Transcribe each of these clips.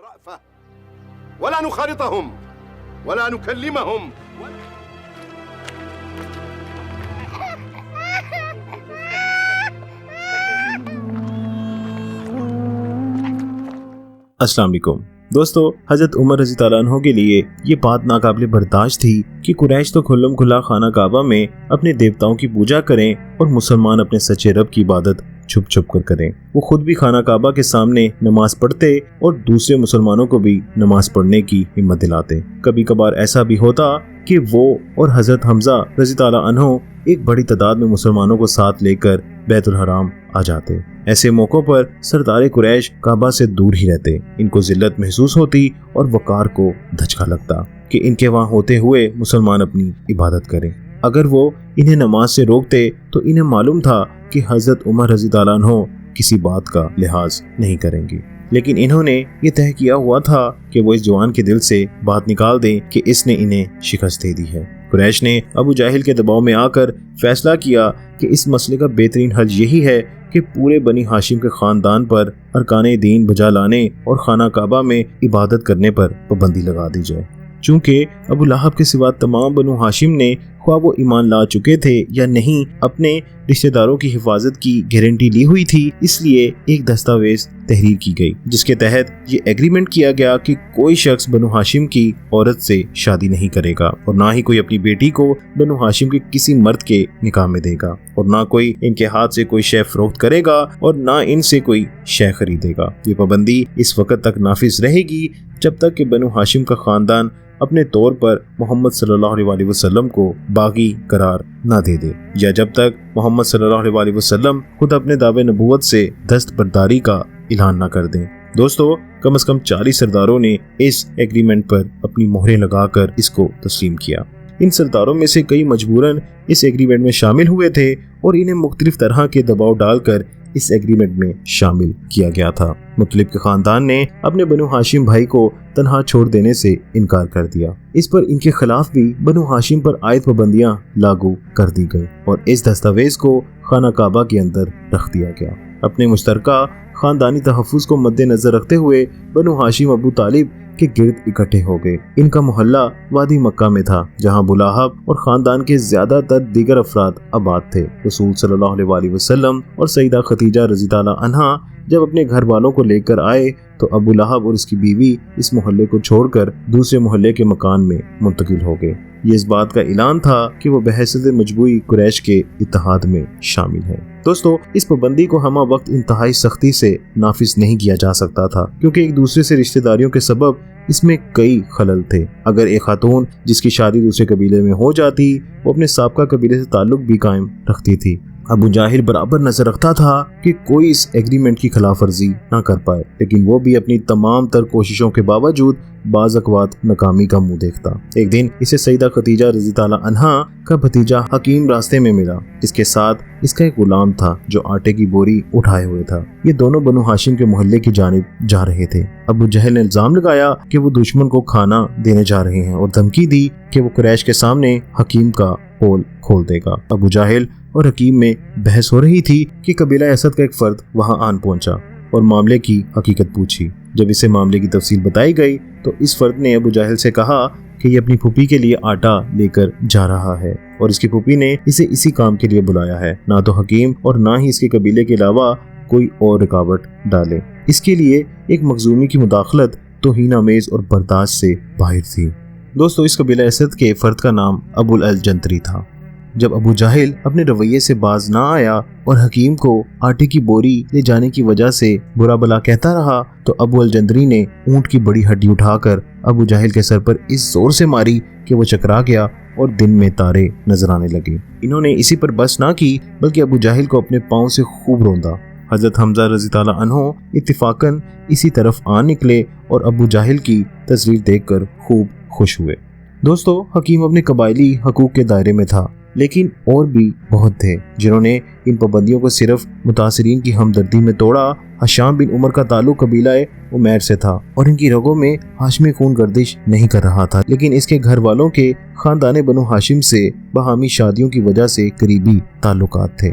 ولا نخالطهم ولا نكلمهم. السلام علیکم دوستو، حضرت عمر رضی اللہ عنہ کے لیے یہ بات ناقابل برداشت تھی کہ قریش تو کھلم کھلا خانہ کعبہ میں اپنے دیوتاؤں کی پوجا کریں اور مسلمان اپنے سچے رب کی عبادت چھپ چھپ کر کریں۔ وہ خود بھی خانہ کعبہ کے سامنے نماز پڑھتے اور دوسرے مسلمانوں کو بھی نماز پڑھنے کی ہمت دلاتے۔ کبھی کبھار ایسا بھی ہوتا کہ وہ اور حضرت حمزہ رضی اللہ عنہ ایک بڑی تعداد میں مسلمانوں کو ساتھ لے کر بیت الحرام آ جاتے۔ ایسے موقعوں پر سردار قریش کعبہ سے دور ہی رہتے۔ ان کو ذلت محسوس ہوتی اور وقار کو دھچکا لگتا کہ ان کے وہاں ہوتے ہوئے مسلمان اپنی عبادت کریں۔ اگر وہ انہیں نماز سے روکتے تو انہیں معلوم تھا کہ حضرت عمر رضی اللہ عنہ کسی بات کا لحاظ نہیں کریں گے، لیکن انہوں نے یہ طے کیا ہوا تھا کہ وہ اس جوان کے دل سے بات نکال دیں کہ اس نے انہیں شکست دے دی ہے۔ قریش نے ابو جہل کے دباؤ میں آ کر فیصلہ کیا کہ اس مسئلے کا بہترین حل یہی ہے کہ پورے بنی ہاشم کے خاندان پر ارکان دین بجا لانے اور خانہ کعبہ میں عبادت کرنے پر پابندی لگا دی جائے۔ چونکہ ابو لہب کے سوا تمام بنو ہاشم نے خواہ وہ ایمان لا چکے تھے یا نہیں اپنے رشتہ داروں کی حفاظت کی گارنٹی لی ہوئی تھی، اس لیے ایک دستاویز تحریر کی گئی جس کے تحت یہ ایگریمنٹ کیا گیا کہ کوئی شخص بنو ہاشم کی عورت سے شادی نہیں کرے گا اور نہ ہی کوئی اپنی بیٹی کو بنو ہاشم کے کسی مرد کے نکاح میں دے گا، اور نہ کوئی ان کے ہاتھ سے کوئی شے فروخت کرے گا اور نہ ان سے کوئی شے خریدے گا۔ یہ پابندی اس وقت تک نافذ رہے گی جب تک کہ بنو ہاشم کا خاندان اپنے طور پر محمد صلی اللہ علیہ وسلم کو باغی قرار نہ دے دے، یا جب تک محمد صلی اللہ علیہ وسلم خود اپنے دعوے نبوت سے دستبرداری کا اعلان نہ کر دیں۔ دوستو، کم از کم 40 سرداروں نے اس ایگریمنٹ پر اپنی مہریں لگا کر اس کو تسلیم کیا۔ ان سرداروں میں سے کئی مجبوراً اس ایگریمنٹ میں شامل ہوئے تھے اور انہیں مختلف طرح کے دباؤ ڈال کر اس ایگریمنٹ میں شامل کیا گیا تھا۔ مطلب کے خاندان نے اپنے بنو ہاشم بھائی کو تنہا چھوڑ دینے سے انکار کر دیا۔ اس پر ان کے خلاف بھی بنو ہاشم پر عائد پابندیاں لاگو کر دی گئیں اور اس دستاویز کو خانہ کعبہ کے اندر رکھ دیا گیا۔ اپنے مشترکہ خاندانی تحفظ کو مد نظر رکھتے ہوئے بنو ہاشم ابو طالب کے گرد اکٹھے ہو گئے۔ ان کا محلہ وادی مکہ میں تھا جہاں ابو لہب اور خاندان کے زیادہ تر دیگر افراد آباد تھے۔ رسول صلی اللہ علیہ وسلم اور سیدہ خدیجہ رضی اللہ عنہا جب اپنے گھر والوں کو لے کر آئے تو ابو لہب اور اس کی بیوی اس محلے کو چھوڑ کر دوسرے محلے کے مکان میں منتقل ہو گئے۔ یہ اس بات کا اعلان تھا کہ وہ بحیثیت مجموعی قریش کے اتحاد میں شامل ہیں۔ دوستو، اس پابندی کو ہمہ وقت انتہائی سختی سے نافذ نہیں کیا جا سکتا تھا کیونکہ ایک دوسرے سے رشتہ داریوں کے سبب اس میں کئی خلل تھے۔ اگر ایک خاتون جس کی شادی دوسرے قبیلے میں ہو جاتی وہ اپنے سابقہ قبیلے سے تعلق بھی قائم رکھتی تھی۔ ابو جاہل برابر نظر رکھتا تھا کہ کوئی اس ایگریمنٹ کی خلاف ورزی نہ کر پائے، لیکن وہ بھی اپنی تمام تر کوششوں کے باوجود بعض اوقات ناکامی کا منہ دیکھتا۔ ایک دن اسے سیدہ خدیجہ رضی اللہ عنہا کا بھتیجا حکیم راستے میں ملا۔ اس کے ساتھ اس کا ایک غلام تھا جو آٹے کی بوری اٹھائے ہوئے تھا۔ یہ دونوں بنو ہاشم کے محلے کی جانب جا رہے تھے۔ ابو جہل نے الزام لگایا کہ وہ دشمن کو کھانا دینے جا رہے ہیں اور دھمکی دی کہ وہ قریش کے سامنے حکیم کا پول کھول دے گا۔ ابو جہل اور حکیم میں بحث ہو رہی تھی کہ قبیلہ اسد کا ایک فرد وہاں آن پہنچا اور معاملے کی حقیقت پوچھی۔ جب اسے معاملے کی تفصیل بتائی گئی تو اس فرد نے ابو جہل سے کہا کہ یہ اپنی پھوپھی کے لیے آٹا لے کر جا رہا ہے اور اس کی پھوپھی نے اسے اسی کام کے لیے بلایا ہے۔ نہ تو حکیم اور نہ ہی اس کے قبیلے کے علاوہ کوئی اور رکاوٹ ڈالے۔ اس کے لیے ایک مخزومی کی مداخلت توہین آمیز اور برداشت سے باہر تھی۔ دوستو، اس قبیلہ اسد کے فرد کا نام ابو الجنتری تھا۔ جب ابو جہل اپنے رویے سے باز نہ آیا اور حکیم کو آٹے کی بوری لے جانے کی وجہ سے برا بلا کہتا رہا تو ابو الجندری نے اونٹ کی بڑی ہڈی اٹھا کر ابو جہل کے سر پر اس زور سے ماری کہ وہ چکرا گیا اور دن میں تارے نظر آنے لگے۔ انہوں نے اسی پر بس نہ کی بلکہ ابو جہل کو اپنے پاؤں سے خوب روندا۔ حضرت حمزہ رضی اللہ عنہ اتفاقاً اسی طرف آ نکلے اور ابو جہل کی تصویر دیکھ کر خوب خوش ہوئے۔ دوستو، حکیم اپنے قبائلی حقوق کے دائرے میں تھا، لیکن اور بھی بہت تھے جنہوں نے ان پابندیوں کو صرف متاثرین کی ہمدردی میں توڑا۔ ہشام بن عمر کا تعلق قبیلہ عمیر سے تھا اور ان کی رگوں میں ہاشمی خون گردش نہیں کر رہا تھا، لیکن اس کے گھر والوں کے خاندان بنو ہاشم سے باہمی شادیوں کی وجہ سے قریبی تعلقات تھے۔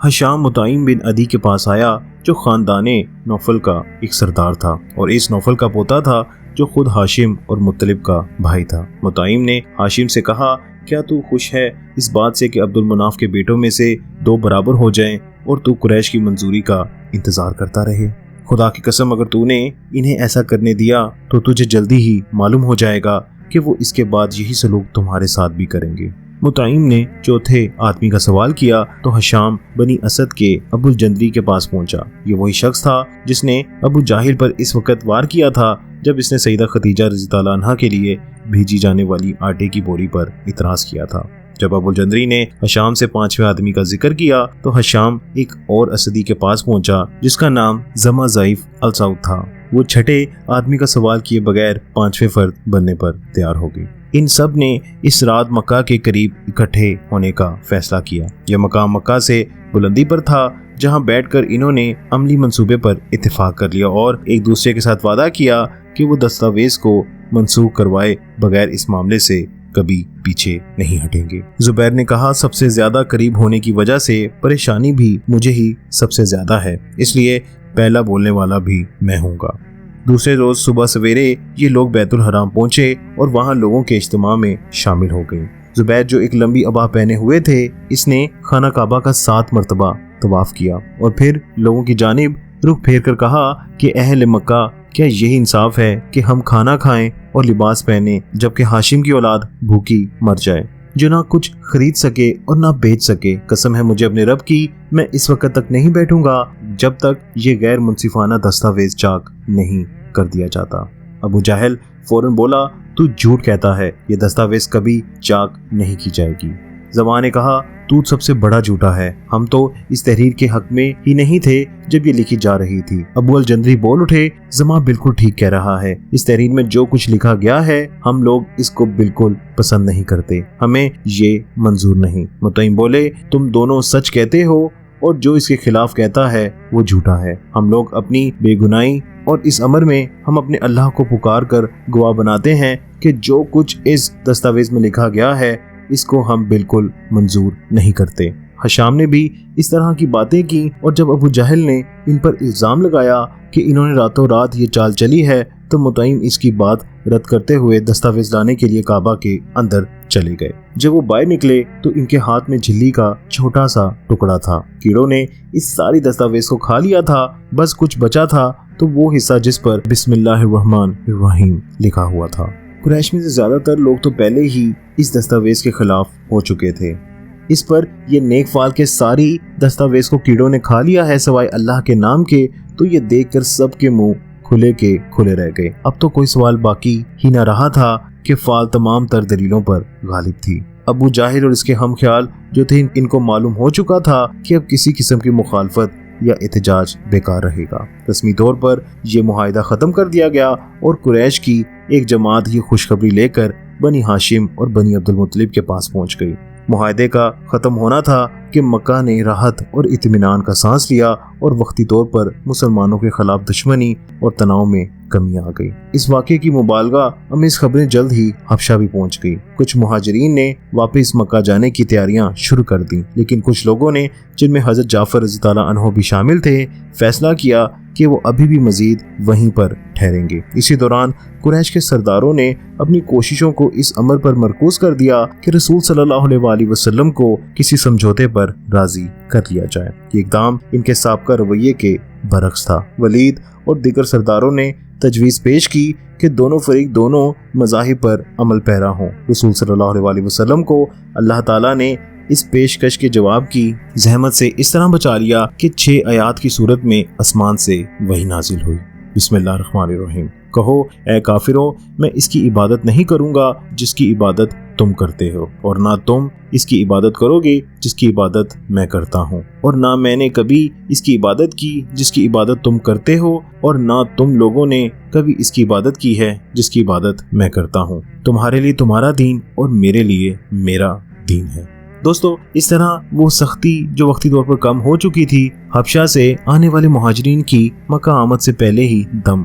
ہشام مطعم بن عدی کے پاس آیا جو خاندان نوفل کا ایک سردار تھا اور اس نوفل کا پوتا تھا جو خود ہاشم اور مطلب کا بھائی تھا۔ مطعم نے ہاشم سے کہا، کیا تو خوش ہے اس بات سے کہ عبد المناف کے بیٹوں میں سے 2 برابر ہو جائیں اور تو قریش کی منظوری کا انتظار کرتا رہے؟ خدا کی قسم اگر تو نے انہیں ایسا کرنے دیا تو تجھے جلدی ہی معلوم ہو جائے گا کہ وہ اس کے بعد یہی سلوک تمہارے ساتھ بھی کریں گے۔ مطعم نے چوتھے آدمی کا سوال کیا تو ہشام بنی اسد کے ابو الجندری کے پاس پہنچا۔ یہ وہی شخص تھا جس نے ابو جاہل پر اس وقت وار کیا تھا جب اس نے سیدہ خدیجہ رضی اللہ عنہا کے لیے بھیجی جانے والی آٹے کی بوری پر اعتراض کیا تھا۔ جب ابو الجندری نے ہشام سے 5ویں آدمی کا ذکر کیا تو ہشام ایک اور اسدی کے پاس پہنچا جس کا نام زما ضعیف السعود تھا۔ وہ چھٹے آدمی کا سوال کیے بغیر 5ویں فرد بننے پر تیار ہو گئی۔ ان سب نے اس رات مکہ کے قریب اکٹھے ہونے کا فیصلہ کیا۔ یہ مقام مکہ سے بلندی پر تھا جہاں بیٹھ کر انہوں نے عملی منصوبے پر اتفاق کر لیا اور ایک دوسرے کے ساتھ وعدہ کیا کہ وہ دستاویز کو منسوخ کروائے بغیر اس معاملے سے کبھی پیچھے نہیں ہٹیں گے۔ زبیر نے کہا، سب سے زیادہ قریب ہونے کی وجہ سے پریشانی بھی مجھے ہی سب سے زیادہ ہے، اس لیے پہلا بولنے والا بھی میں ہوں گا۔ دوسرے روز صبح سویرے یہ لوگ بیت الحرام پہنچے اور وہاں لوگوں کے اجتماع میں شامل ہو گئے۔ زبیر جو ایک لمبی عبا پہنے ہوئے تھے، اس نے خانہ کعبہ کا 7 مرتبہ طواف کیا اور پھر لوگوں کی جانب رخ پھیر کر کہا کہ اہل مکہ، کیا یہی انصاف ہے کہ ہم کھانا کھائیں اور لباس پہنیں جبکہ ہاشم کی اولاد بھوکی مر جائے، جو نہ کچھ خرید سکے اور نہ بیچ سکے؟ قسم ہے مجھے اپنے رب کی، میں اس وقت تک نہیں بیٹھوں گا جب تک یہ غیر منصفانہ دستاویز چاک نہیں کر دیا جاتا۔ ابو جہل فوراً بولا، تو جھوٹ کہتا ہے، یہ دستاویز کبھی چاک نہیں کی جائے گی۔ زمان نے کہا، تو سب سے بڑا جھوٹا ہے، ہم تو اس تحریر کے حق میں ہی نہیں تھے جب یہ لکھی جا رہی تھی۔ ابو الجندری بول اٹھے، زمان بالکل ٹھیک کہہ رہا ہے، اس تحریر میں جو کچھ لکھا گیا ہے ہم لوگ اس کو بالکل پسند نہیں کرتے، ہمیں یہ منظور نہیں۔ مطعم بولے، تم دونوں سچ کہتے ہو اور جو اس کے خلاف کہتا ہے وہ جھوٹا ہے۔ ہم لوگ اپنی بے گناہی اور اس امر میں ہم اپنے اللہ کو پکار کر گواہ بناتے ہیں کہ جو کچھ اس دستاویز میں لکھا گیا ہے اس کو ہم بالکل منظور نہیں کرتے۔ ہشام نے بھی اس طرح کی باتیں کی اور جب ابو جہل نے ان پر الزام لگایا کہ انہوں نے راتوں رات یہ چال چلی ہے تو مطعم اس کی بات رد کرتے ہوئے دستاویز لانے کے لیے کعبہ کے اندر چلے گئے۔ جب وہ باہر نکلے تو ان کے ہاتھ میں جھلی کا چھوٹا سا ٹکڑا تھا۔ کیڑوں نے اس ساری دستاویز کو کھا لیا تھا، بس کچھ بچا تھا تو وہ حصہ جس پر بسم اللہ الرحمن الرحیم لکھا ہوا تھا۔ قریش میں سے زیادہ تر لوگ تو پہلے ہی اس دستاویز کے خلاف ہو چکے تھے۔ اس پر یہ نیک فال کے ساری دستاویز کو کیڑوں نے کھا لیا ہے سوائے اللہ کے نام کے، تو یہ دیکھ کر سب کے منہ کھلے کے کھلے رہ گئے۔ اب تو کوئی سوال باقی ہی نہ رہا تھا کہ فال تمام تر دلیلوں پر غالب تھی۔ ابو جاہل اور اس کے ہم خیال جو تھے ان کو معلوم ہو چکا تھا کہ اب کسی قسم کی مخالفت یا احتجاج بیکار رہے گا۔ رسمی طور پر یہ معاہدہ ختم کر دیا گیا اور قریش کی ایک جماعت یہ خوشخبری لے کر بنی ہاشم اور بنی عبد المطلب کے پاس پہنچ گئی۔ معاہدے کا ختم ہونا تھا کہ مکہ نے راحت اور اطمینان کا سانس لیا اور وقتی طور پر مسلمانوں کے خلاف دشمنی اور تناؤ میں کمی آ گئی۔ اس واقعے کی مبالغہ امیز خبریں جلد ہی حبشہ بھی پہنچ گئی۔ کچھ مہاجرین نے واپس مکہ جانے کی تیاریاں شروع کر دیں، لیکن کچھ لوگوں نے، جن میں حضرت جعفر رضی اللہ عنہ بھی شامل تھے، فیصلہ کیا کہ وہ ابھی بھی مزید وہیں پر ٹھہریں گے۔ اسی دوران قریش کے سرداروں نے اپنی کوششوں کو اس امر پر مرکوز کر دیا کہ رسول صلی اللہ علیہ وسلم کو کسی سمجھوتے پر راضی کر لیا جائے۔ یہ اقدام ان کے سابقہ رویے کے برعکس تھا۔ ولید اور دیگر سرداروں نے تجویز پیش کی کہ دونوں فریق دونوں مذاہب پر عمل پیرا ہوں۔ رسول صلی اللہ علیہ وسلم کو اللہ تعالیٰ نے اس پیشکش کے جواب کی زحمت سے اس طرح بچا لیا کہ 6 آیات کی صورت میں آسمان سے وحی نازل ہوئی۔ بسم اللہ الرحمن الرحیم، کہو اے کافروں، میں اس کی عبادت نہیں کروں گا جس کی عبادت تم کرتے ہو، اور نہ تم اس کی عبادت کرو گے جس کی عبادت میں کرتا ہوں، اور نہ میں نے کبھی اس کی عبادت کی جس کی عبادت تم کرتے ہو، اور نہ تم لوگوں نے کبھی اس کی عبادت کی ہے جس کی عبادت میں کرتا ہوں۔ تمہارے لیے تمہارا دین اور میرے لیے میرا دین ہے۔ دوستو، اس طرح وہ سختی جو وقتی طور پر کم ہو چکی تھی، حبشہ سے آنے والے مہاجرین کی مکہ آمد سے پہلے ہی دم